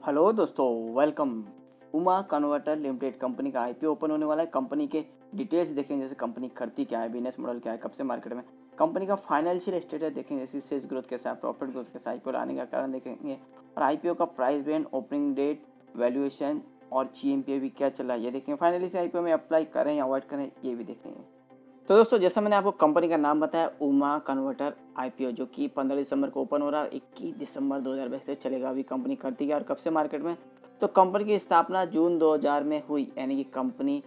Hello दोस्तों, welcome. Uma converter limited company का IPO open होने वाला है। कंपनी के डिटेल्स देखेंगे, जैसे कंपनी करती क्या है, बिजनेस मॉडल क्या है, कब से मार्केट में, कंपनी का फाइनेंशियल स्टेटस देखेंगे, जैसे सेल्स ग्रोथ कैसा है, प्रॉफिट ग्रोथ कैसा है, आईपीओ लाने का कारण देखेंगे, और आईपीओ का price band, opening date, valuation और जीएमपी भी क्या चल रहा है ये देखेंगे। फाइनली से आईपीओ में अप्लाई करें या अवॉइड करें ये भी देखेंगे। तो दोस्तों, जैसा मैंने आपको कंपनी का नाम बताया, उमा कन्वर्टर आईपीओ, जो कि 15 दिसंबर को ओपन हो रहा है, 21 दिसंबर 2022 से चलेगा। अभी कंपनी करती है और कब से मार्केट में, तो कंपनी की स्थापना जून 2000 में हुई, यानी कि कंपनी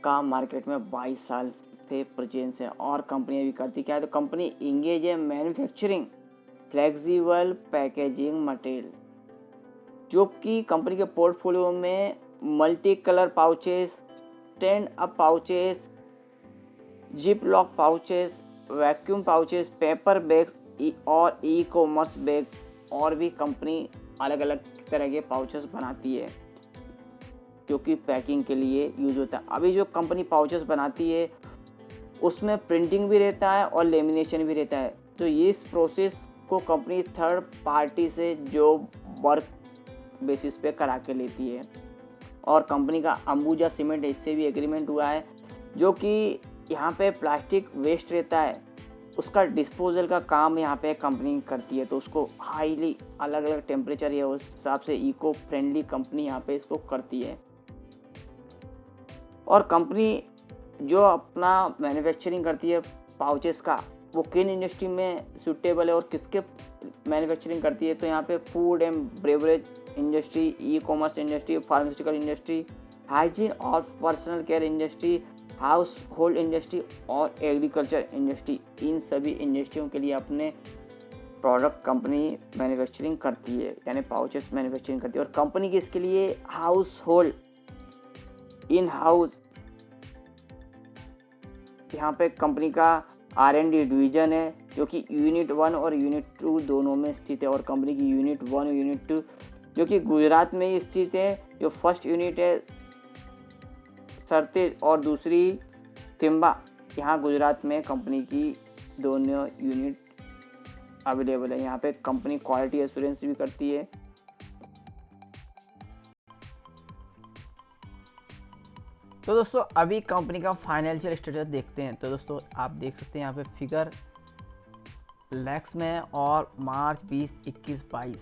का मार्केट में 22 साल से प्रेजेंस है। और कंपनी अभी करती क्या है, तो कंपनी इंगेज है मैन्युफैक्चरिंग फ्लेक्सिबल पैकेजिंग मटेरियल, जो कि कंपनी के पोर्टफोलियो में multi colour pouches, stand up pouches, zip lock pouches, vacuum pouches, paper bags और ई कॉमर्स बैग, और भी कंपनी अलग अलग तरह के पाउचेस बनाती है जो कि पैकिंग के लिए यूज होता है। अभी जो कंपनी पाउचेस बनाती है उसमें प्रिंटिंग भी रहता है और लेमिनेशन भी रहता है, तो इस प्रोसेस को कंपनी थर्ड पार्टी से जो वर्क बेसिस पे करा के लेती है। और कंपनी का अंबुजा सीमेंट, इससे भी एग्रीमेंट हुआ है, जो कि यहाँ पे प्लास्टिक वेस्ट रहता है उसका डिस्पोजल का काम यहाँ पे कंपनी करती है, तो उसको हाईली अलग अलग टेम्परेचर या उस हिसाब से इको फ्रेंडली कंपनी यहाँ पे इसको करती है। और कंपनी जो अपना मैन्युफैक्चरिंग करती है पाउचेस का, वो किन इंडस्ट्री में सूटेबल है और किसके मैन्युफैक्चरिंग करती है, तो यहाँ पे food and beverage industry, e commerce industry, pharmaceutical industry, hygiene और personal care industry, household industry और एग्रीकल्चर इंडस्ट्री, इन सभी इंडस्ट्रियों के लिए अपने प्रोडक्ट कंपनी मैन्युफैक्चरिंग करती है, यानी पाउचेस मैन्युफैक्चरिंग करती है। और कंपनी की इसके लिए हाउस होल्ड इन हाउस, यहाँ पे कंपनी का R&D डिवीजन है, जो कि यूनिट 1 और यूनिट 2 दोनों में स्थित है। और कंपनी की यूनिट 1 और यूनिट 2 जो कि गुजरात में ही स्थित है, जो फर्स्ट यूनिट है सरतेज और दूसरी तिम्बा, यहाँ गुजरात में कंपनी की दोनों यूनिट अवेलेबल है। यहाँ पे कंपनी क्वालिटी एश्योरेंस भी करती है। तो दोस्तों, अभी कंपनी का फाइनेंशियल स्टेटस देखते हैं। तो दोस्तों, आप देख सकते हैं यहाँ पे फिगर लैक्स में, और मार्च 20, 21, 22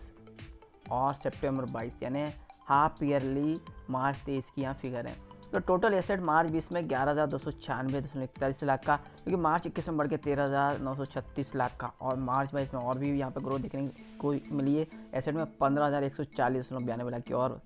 और सितंबर 22, यानी हाफ ईयरली मार्च 23 की यहाँ फिगर है। तो टोटल एसेट मार्च 20 में 11,296.41 लाख का, क्योंकि मार्च 21 में बढ़ के 13,936 लाख का, और मार्च 22 में और भी यहाँ पे ग्रोथ देखने को मिली है एसेट में 15,140.92 लाख की, और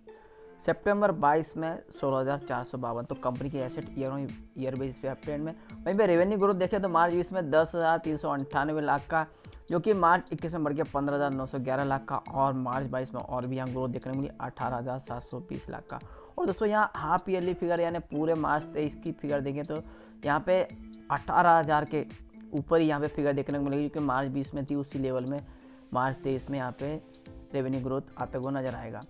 सितंबर 22 में 16,452। तो कंपनी की एसेट ईयर बेसिस पे अपट्रेंड में। वहीं पे रेवेन्यू ग्रोथ देखें तो मार्च 20 में 10,398 लाख का, जो कि मार्च 21 में बढ़ के 15,911 लाख का, और मार्च 22 में और भी यहाँ ग्रोथ देखने को मिली 18,720 लाख का। और दोस्तों, यहाँ हाफ ईयरली फिगर यानी पूरे मार्च 23 की फिगर देखें तो यहाँ पे 18,000 के ऊपर ही यहाँ पे फिगर देखने को मिलेगी, क्योंकि मार्च 20 में थी उसी लेवल में मार्च 23 में यहाँ पे रेवेन्यू ग्रोथ आते हुए नजर आएगा।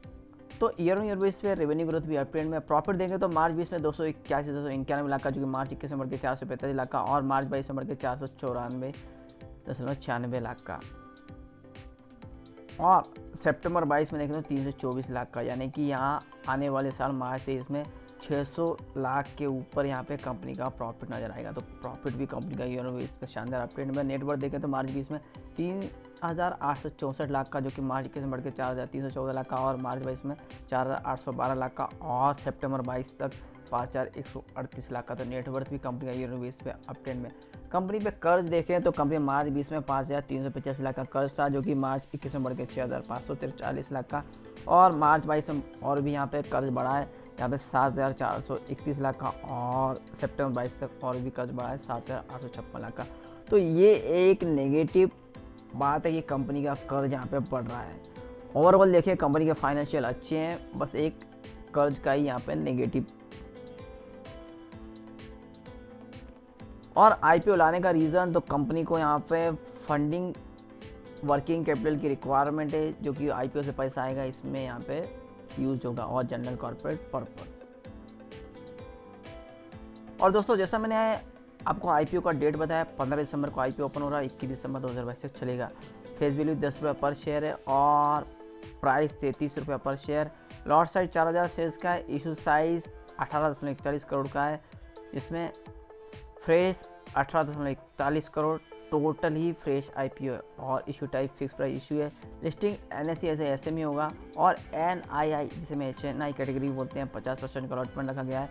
तो ईयर ऑन ईयर बेस पे रेवेन्यू ग्रोथ भी अपट्रेंड में। प्रॉफिट देखें तो मार्च 20 में 291 लाख का, जो कि मार्च 21 में बढ़ के 445 लाख का, और मार्च 22 में बढ़ के 494.96 लाख का, और सितंबर 22 में देखें तो 324 लाख का, यानी कि यहाँ आने वाले साल मार्च 23 में 600 लाख के ऊपर यहाँ पे कंपनी का प्रॉफिट नजर आएगा। तो प्रॉफिट भी कंपनी का ईयर ऑन बेस पे शानदार अपट्रेंड में। नेटवर्थ देखें तो मार्च 20 में 3,864 लाख का, जो कि मार्च 21 में बढ़ के 4,314 लाख का, और मार्च 22 में 4,812 लाख का, और सितंबर 22 तक 5,138 लाख का। तो नेटवर्थ भी कंपनी का ईयर ऑन बेस पे अपट्रेंड में। कंपनी पे कर्ज देखें तो कंपनी मार्च 20 में 5,385 लाख का कर्ज था, जो कि मार्च 21 में बढ़ के 6,543 लाख का, और मार्च 22 में और भी यहाँ पे कर्ज बढ़ा है, यहाँ पे 7,431 लाख का, और सितंबर 22 तक और भी कर्ज बढ़ा है 7,856 लाख का। तो ये एक नेगेटिव बात है कि कंपनी का कर्ज यहाँ पे बढ़ रहा है। ओवरऑल देखिए कंपनी के फाइनेंशियल अच्छे हैं, बस एक कर्ज का ही यहाँ पे नेगेटिव। और आईपीओ लाने का रीज़न, तो कंपनी को यहाँ पे फंडिंग वर्किंग कैपिटल की रिक्वायरमेंट है, जो कि आईपीओ से पैसा आएगा इसमें यहाँ पे यूज होगा, और जनरल कॉर्पोरेट पर्पस। और दोस्तों, जैसा मैंने आपको आईपीओ का डेट बताया, 15 दिसंबर को आईपीओ ओपन हो रहा है, 21 दिसंबर 2022 तक चलेगा। फेस वैल्यू 10 रुपये पर शेयर है, और प्राइस 33 रुपये पर शेयर। लॉट साइज 4000 शेयर्स का है। इशू साइज 18.41 करोड़ का है, जिसमें फ्रेश 18.41 करोड़ टोटल ही फ्रेश आईपीओ है और issue type fix price issue है। लिस्टिंग एनएसई ऐसे एसएमई होगा और एनआईआई जिसे में एचएनआई कैटेगरी बोलते हैं 50% का अलॉटमेंट रखा गया है,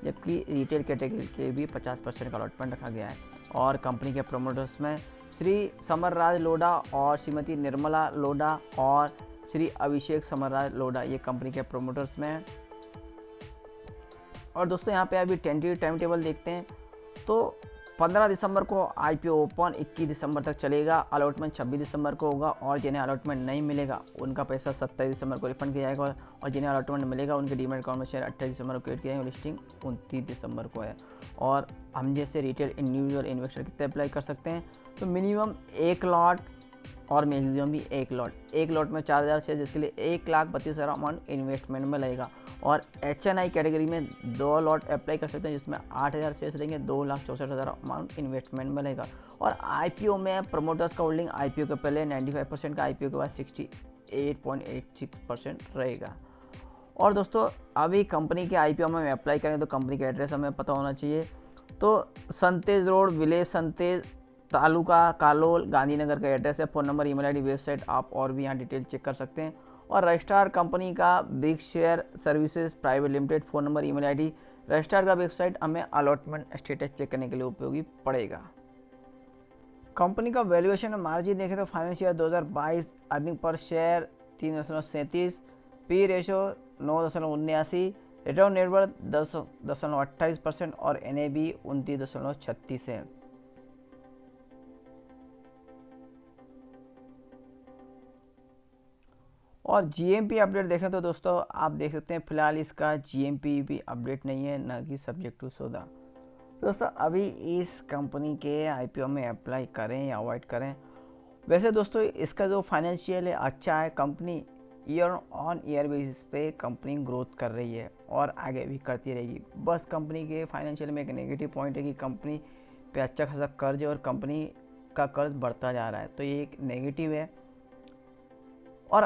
जबकि रिटेल कैटेगरी के भी 50% का अलॉटमेंट रखा गया है। और कंपनी के प्रोमोटर्स में श्री समरराज लोढ़ा और श्रीमती निर्मला लोढ़ा और श्री अभिषेक समरराज लोढ़ा ये कंपनी के प्रोमोटर्स में हैं। और दोस्तों यहाँ पे अभी टेंटेटिव टाइम टेबल देखते हैं तो 15 दिसंबर को आईपीओ ओपन, 21 दिसंबर तक चलेगा। अलॉटमेंट 26 दिसंबर को होगा और जिन्हें अलॉटमेंट नहीं मिलेगा उनका पैसा 27 दिसंबर को रिफंड किया जाएगा और जिन्हें अलॉटमेंट मिलेगा उनके डीमैट अकाउंट में शेयर 28 दिसंबर को क्रिएट किया जाएगा। लिस्टिंग 29 दिसंबर को है। और हम जैसे रिटेल इंडिविजुअल इन्वेस्टर कितने अप्लाई कर सकते हैं तो मिनिमम 1 लॉट और मैक्सिमम भी 1 लॉट। 1 लॉट में 4000 शेयर जिसके लिए 1,32,000 अमाउंट इन्वेस्टमेंट में लगेगा। और एचएनआई कैटेगरी में 2 लॉट अप्लाई कर सकते हैं जिसमें 8000 शेयर्स रहेंगे, 2,64,000 अमाउंट इन्वेस्टमेंट में लगेगा। और आईपीओ में प्रमोटर्स का होल्डिंग आईपीओ के पहले 95% का, आईपीओ के बाद 68.86% रहेगा। और दोस्तों अभी कंपनी के आईपीओ में अप्लाई करें तो कंपनी का एड्रेस हमें पता होना चाहिए। तो संतेज रोड, विलेज संतेज, तालुका कालोल, गांधीनगर का एड्रेस है। Phone number, email ID, website आप और भी यहाँ डिटेल चेक कर सकते हैं। और रजिस्ट्रार कंपनी का big share services private limited, phone number, email ID, registrar का वेबसाइट हमें अलॉटमेंट स्टेटस चेक करने के लिए उपयोगी पड़ेगा। कंपनी का वैल्यूएशन मार्जिन देखें तो financial 2022 earning per share 3.37, P ratio 9.79, return net worth 10.28% और एनएबी 29.36 है। और जीएमपी अपडेट देखें तो दोस्तों आप देख सकते हैं फिलहाल इसका जीएमपी भी अपडेट नहीं है, ना कि सब्जेक्ट टू सौदा। दोस्तों अभी इस कंपनी के आईपीओ में अप्लाई करें या अवॉइड करें। वैसे दोस्तों इसका जो फाइनेंशियल है अच्छा है। Company year on year basis पे कंपनी ग्रोथ कर रही है और आगे भी करती रहेगी। बस कंपनी के फाइनेंशियल में एक नेगेटिव पॉइंट है कि कंपनी पे अच्छा खासा कर्ज है और कंपनी का कर्ज बढ़ता जा रहा है, तो ये एक नेगेटिव है। और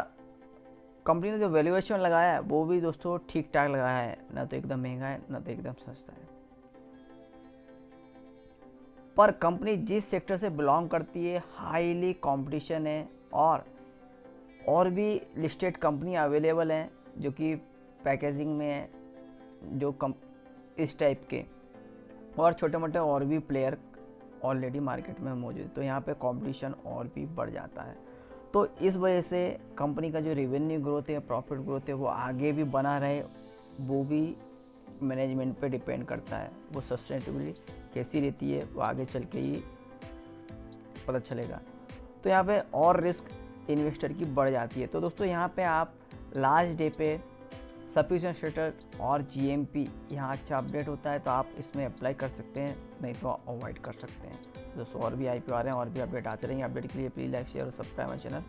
कंपनी ने जो वैल्यूएशन लगाया है वो भी दोस्तों ठीक ठाक लगाया है, ना तो एकदम महंगा है ना तो एकदम सस्ता है। पर कंपनी जिस सेक्टर से बिलोंग करती है हाईली कंपटीशन है और भी लिस्टेड कंपनी अवेलेबल हैं जो कि पैकेजिंग में है जो इस टाइप के, और छोटे मोटे और भी प्लेयर ऑलरेडी मार्केट में मौजूद, तो यहाँ पे कंपटीशन और भी बढ़ जाता है। तो इस वजह से कंपनी का जो रेवेन्यू ग्रोथ है, प्रॉफिट ग्रोथ है वो आगे भी बना रहे, वो भी मैनेजमेंट पे डिपेंड करता है। वो सस्टेनेबिलिटी कैसी रहती है वो आगे चल के ही पता चलेगा। तो यहाँ पे और रिस्क इन्वेस्टर की बढ़ जाती है। तो दोस्तों यहाँ पे आप लास्ट डे पे सफिशिएंट स्टेटस और जीएमपी यहाँ अच्छा अपडेट होता है तो आप इसमें अप्लाई कर सकते हैं, नहीं तो अवॉइड कर सकते हैं। दोस्तों और भी आईपीओ आ रहे हैं और भी अपडेट आते रहेंगे। अपडेट के लिए प्लीज़ लाइक शेयर और सब्सक्राइब माय चैनल।